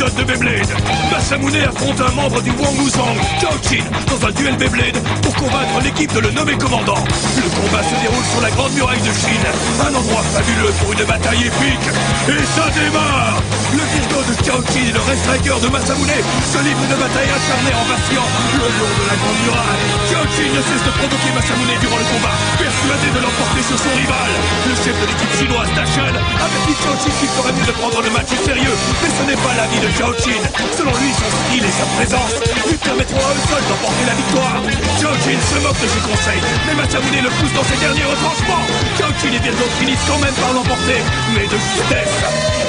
épisode de Beyblade. Masamune affronte un membre du Wang Wuzong, Chaochin, dans un duel Beyblade pour combattre l'équipe de le nommer commandant. Le combat se déroule sur la grande muraille de Chine, un endroit fabuleux pour une bataille épique. Et ça démarre. Le Virgo de Chaochin et le Red Striker de Masamune se livrent une bataille acharnée en vacillant le long de la grande muraille. Chaochin ne cesse de provoquer Masamune durant le combat, persuadé de l'emporter sur son rival. Le chef de l'équipe chinoise, Tachan, avertit Chaochin qu'il ferait mieux de prendre le match au sérieux, mais ce n'est pas l'avis de Chaochin. Selon lui, son style et sa présence lui permettront à eux seuls d'emporter la victoire. Chaochin se moque de ses conseils, mais Masamune le pousse dans ses derniers retranchements. Chaochin et Virgo finissent quand même par l'emporter, mais de justesse.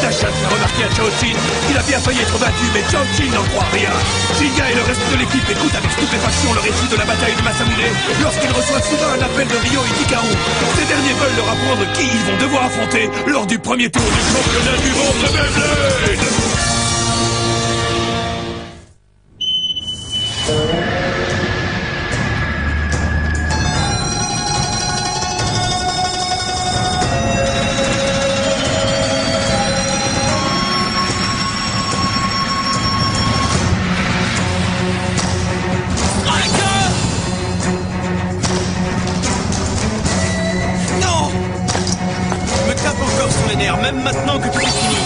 Tachan fait remarquer à Chaochin qu'il a bien failli être battu, mais Chaochin n'en croit rien. Jinga et le reste de l'équipe écoutent avec stupéfaction le récit de la bataille de Masamune lorsqu'ils reçoivent soudain un appel de Ryo et d'Hikaru. Ces derniers veulent leur apprendre qui ils vont devoir affronter lors du premier tour du championnat du monde de Beyblade. Même maintenant que tout est fini.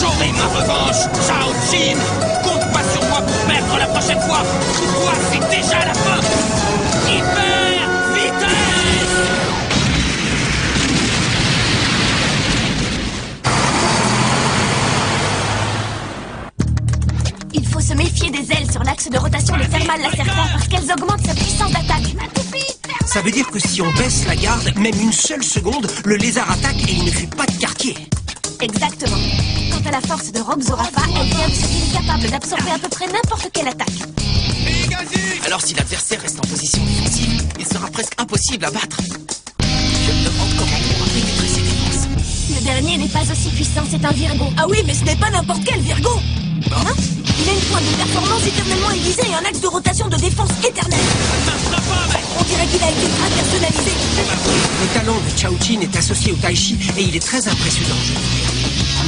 J'aurai ma revanche, Chaochin. Compte pas sur moi pour perdre la prochaine fois. Toi, c'est déjà la fin. Hyper vitesse. Il faut se méfier des ailes sur l'axe de rotation des thermales Lacerta parce qu'elles augmentent sa puissance d'attaque. Ça veut dire que si on baisse la garde, même une seule seconde, le lézard attaque et il ne fait pas de quartier. Exactement. Quant à la force de Rogue Zorafa, elle vient de ce qu'il est capable d'absorber à peu près n'importe quelle attaque. Alors si l'adversaire reste en position défensive, il sera presque impossible à battre. Je me demande comment on pourra pénétrer ses défenses. Le dernier n'est pas aussi puissant, c'est un Virgo. Ah oui, mais ce n'est pas n'importe quel Virgo. Hein? Il a une pointe de performance éternellement aiguisée et un axe de rotation de défense éternel. On dirait qu'il a été très personnalisé. Le talent de Chaochin est associé au Tai Chi et il est très impressionnant.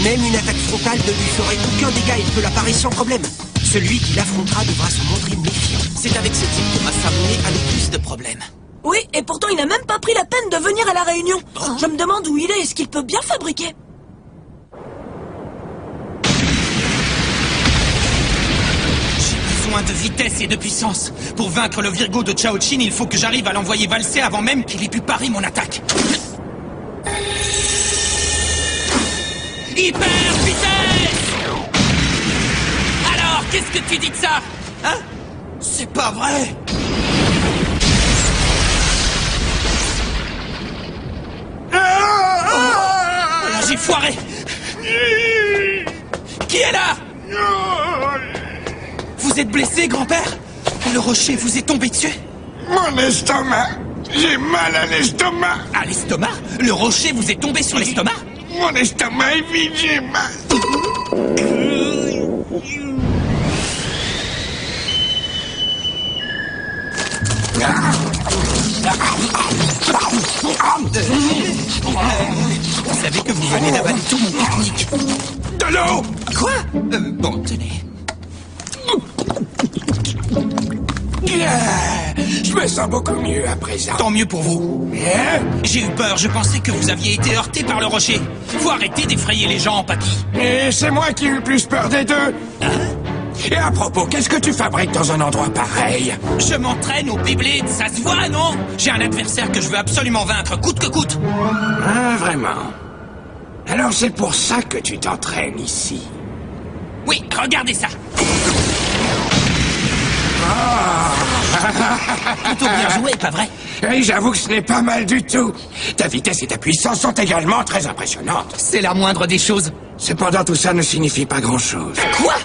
Même une attaque frontale ne lui ferait aucun dégât, il peut la parer sans problème. Celui qui l'affrontera devra se montrer méfiant. C'est avec ce type que Masamune a le plus de problèmes. Oui, et pourtant il n'a même pas pris la peine de venir à la réunion. Je me demande où il est et ce qu'il peut bien fabriquer. De vitesse et de puissance. Pour vaincre le Virgo de Chaochin, il faut que j'arrive à l'envoyer valser avant même qu'il ait pu parer mon attaque. Hyper vitesse! Alors, qu'est-ce que tu dis de ça? Hein? C'est pas vrai! Oh, j'ai foiré! Qui est là? Vous êtes blessé, grand-père? Le rocher vous est tombé dessus? Mon estomac! J'ai mal à l'estomac! À l'estomac? Le rocher vous est tombé sur l'estomac? Mon estomac est vide, j'ai mal! Vous savez que vous venez d'avaler tout mon pique-nique. De l'eau! Quoi? Bon, tenez. Je me sens beaucoup mieux à présent. Tant mieux pour vous. J'ai eu peur, je pensais que vous aviez été heurté par le rocher. Faut arrêter d'effrayer les gens, Papy. Et c'est moi qui ai eu le plus peur des deux. Hein? Et à propos, qu'est-ce que tu fabriques dans un endroit pareil? Je m'entraîne au Beyblade, ça se voit, non? J'ai un adversaire que je veux absolument vaincre, coûte que coûte. Ah, vraiment? Alors c'est pour ça que tu t'entraînes ici. Oui, regardez ça. Plutôt bien joué, pas vrai? Oui, j'avoue que ce n'est pas mal du tout. Ta vitesse et ta puissance sont également très impressionnantes. C'est la moindre des choses. Cependant, tout ça ne signifie pas grand-chose. Quoi?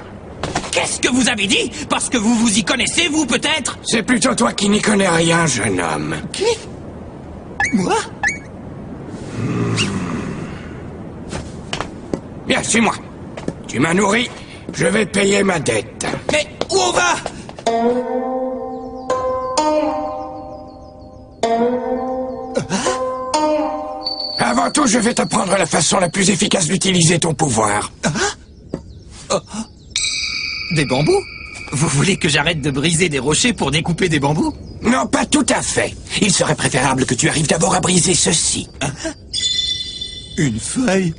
Qu'est-ce que vous avez dit? Parce que vous vous y connaissez, vous, peut-être? C'est plutôt toi qui n'y connais rien, jeune homme. Qui? Moi? Bien, suis-moi. Tu m'as nourri, je vais payer ma dette. Mais où on va? Avant tout, je vais t'apprendre la façon la plus efficace d'utiliser ton pouvoir. Oh. Des bambous? Vous voulez que j'arrête de briser des rochers pour découper des bambous? Non, pas tout à fait. Il serait préférable que tu arrives d'abord à briser ceci. Une feuille?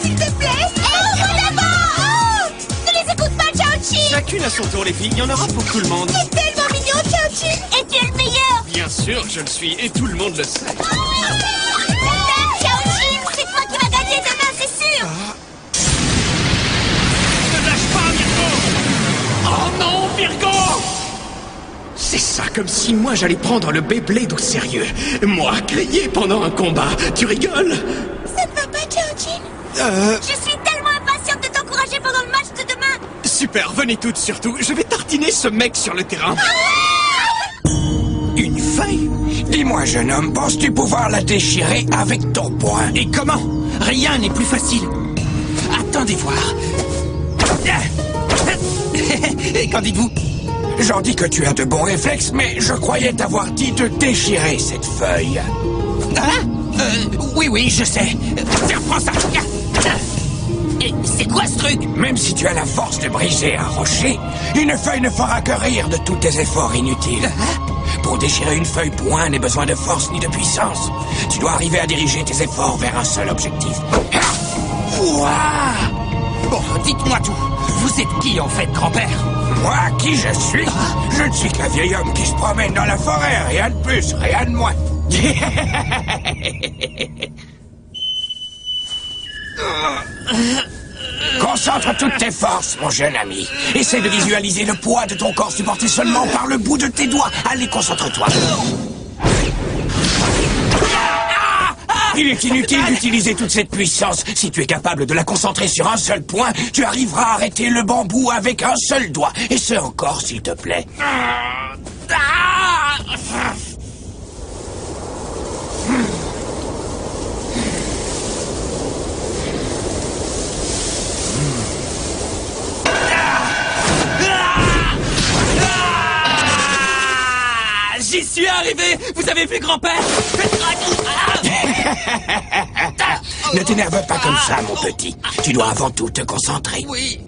S'il te plaît! Ne les écoute pas, Chao-Chin! Chacune à son tour, les filles. Il y en aura pour tout le monde. C'est tellement mignon, Chao-Chin! Et tu es le meilleur! Bien sûr que je le suis, et tout le monde le sait. Chao-Chin, c'est toi qui vas gagner demain, c'est sûr! Ne lâche pas, Virgo! Oh non, Virgo! C'est ça, comme si moi j'allais prendre le Beyblade au sérieux. Moi, grillé pendant un combat. Tu rigoles? Ça ne va pas, Chao-Chin? Je suis tellement impatiente de t'encourager pendant le match de demain! Super, venez toutes surtout. Je vais tartiner ce mec sur le terrain. Une feuille? Dis-moi, jeune homme, penses-tu pouvoir la déchirer avec ton poing? Et comment? Rien n'est plus facile. Attendez voir. Qu'en dites-vous? J'en dis que tu as de bons réflexes, mais je croyais t'avoir dit de déchirer cette feuille. Hein? Oui, je sais. Tiens, prends ça. Et c'est quoi ce truc? Même si tu as la force de briser un rocher, une feuille ne fera que rire de tous tes efforts inutiles. Pour déchirer une feuille, point n'est besoin de force ni de puissance. Tu dois arriver à diriger tes efforts vers un seul objectif. Ouah! Bon, dites-moi tout. Vous êtes qui, en fait, grand-père? Moi, qui je suis? Je ne suis qu'un vieil homme qui se promène dans la forêt, rien de plus, rien de moins. Concentre toutes tes forces, mon jeune ami. Essaie de visualiser le poids de ton corps supporté seulement par le bout de tes doigts. Allez, concentre-toi. Il est inutile d'utiliser toute cette puissance. Si tu es capable de la concentrer sur un seul point, tu arriveras à arrêter le bambou avec un seul doigt. Et ce encore, s'il te plaît. J'y suis arrivé! Vous avez vu, grand-père? Ne t'énerve pas comme ça, mon petit. Tu dois avant tout te concentrer. Oui.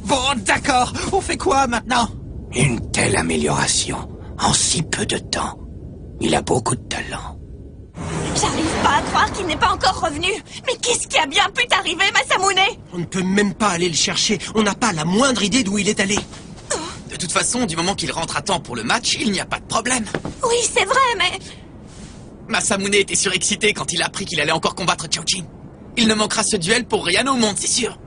Bon, d'accord. On fait quoi maintenant? Une telle amélioration en si peu de temps. Il a beaucoup de talent. J'arrive pas à croire qu'il n'est pas encore revenu. Mais qu'est-ce qui a bien pu t'arriver, Masamune? On ne peut même pas aller le chercher. On n'a pas la moindre idée d'où il est allé. De toute façon, du moment qu'il rentre à temps pour le match, il n'y a pas de problème. Oui, c'est vrai, mais... Masamune était surexcité quand il a appris qu'il allait encore combattre Chao-Chin. Il ne manquera ce duel pour rien au monde, c'est sûr.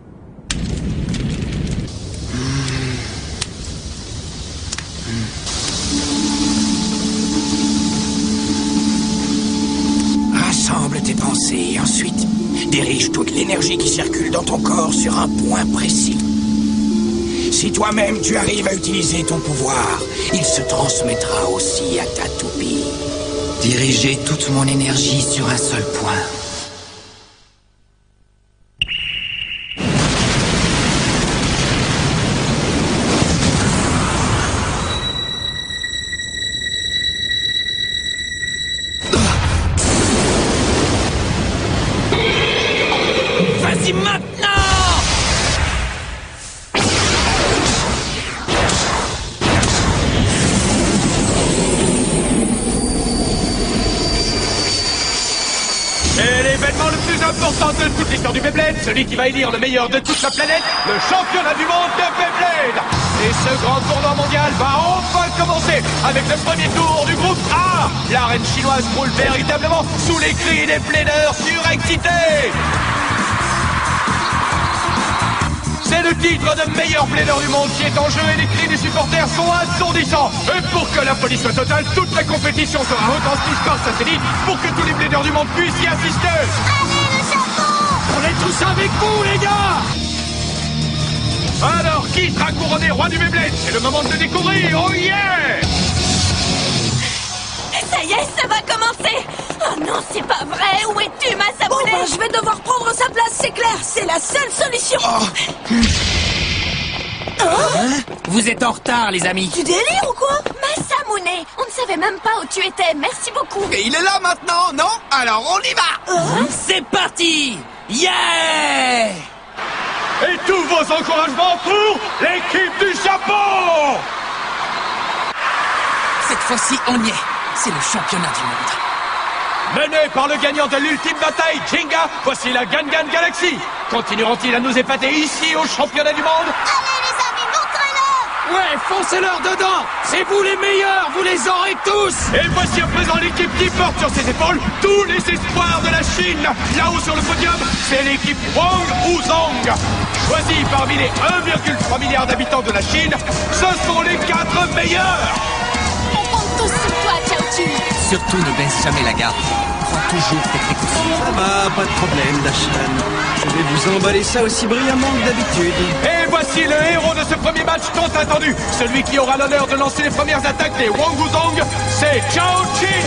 Rassemble tes pensées et ensuite dirige toute l'énergie qui circule dans ton corps sur un point précis. Si toi-même tu arrives à utiliser ton pouvoir, il se transmettra aussi à ta toupie. Diriger toute mon énergie sur un seul point. Vas-y maintenant! Et l'événement le plus important de toute l'histoire du Beyblade, celui qui va élire le meilleur de toute la planète, le championnat du monde de Beyblade. Et ce grand tournoi mondial va enfin commencer avec le premier tour du groupe A. L'arène chinoise roule véritablement sous les cris des plaideurs surexcités. C'est le titre de meilleur plaideur du monde qui est en jeu et les cris des supporters sont assourdissants. Et pour que la folie soit totale, toute la compétition sera retransmise par satellite pour que tous les plaideurs du monde puissent y assister. Allez, le Japon! On est tous avec vous, les gars! Alors, qui sera couronné roi du Beyblade? C'est le moment de le découvrir, oh yeah! Ça y est, ça va commencer! Oh non, c'est pas vrai! Où es-tu, Masamune? Bon, ben, je vais devoir prendre sa place, c'est clair! C'est la seule solution! Vous êtes en retard, les amis. Tu délires ou quoi? Masamune Masamune. On ne savait même pas où tu étais. Merci beaucoup. Et il est là maintenant, non? Alors on y va. C'est parti! Yeah! Et tous vos encouragements pour l'équipe du Japon! Cette fois-ci, on y est. C'est le championnat du monde. Mené par le gagnant de l'ultime bataille, Jinga, voici la Gangan Galaxy. Continueront-ils à nous épater ici au championnat du monde? Allez les amis, montrez-le! Ouais, foncez-leur dedans! C'est vous les meilleurs, vous les aurez tous! Et voici à présent l'équipe qui porte sur ses épaules tous les espoirs de la Chine. Là-haut sur le podium, c'est l'équipe Wang Wuzong. Choisie parmi les 1,3 milliard d'habitants de la Chine, ce sont les 4 meilleurs. On compte tous sur toi, Chaochi. Surtout ne baisse jamais la garde. Prends toujours tes précautions. Ça va, pas de problème, Dashman. Je vais vous emballer ça aussi brillamment que d'habitude. Et voici le héros de ce premier match tant attendu. Celui qui aura l'honneur de lancer les premières attaques des Wang Wuzong, c'est Chao Chin.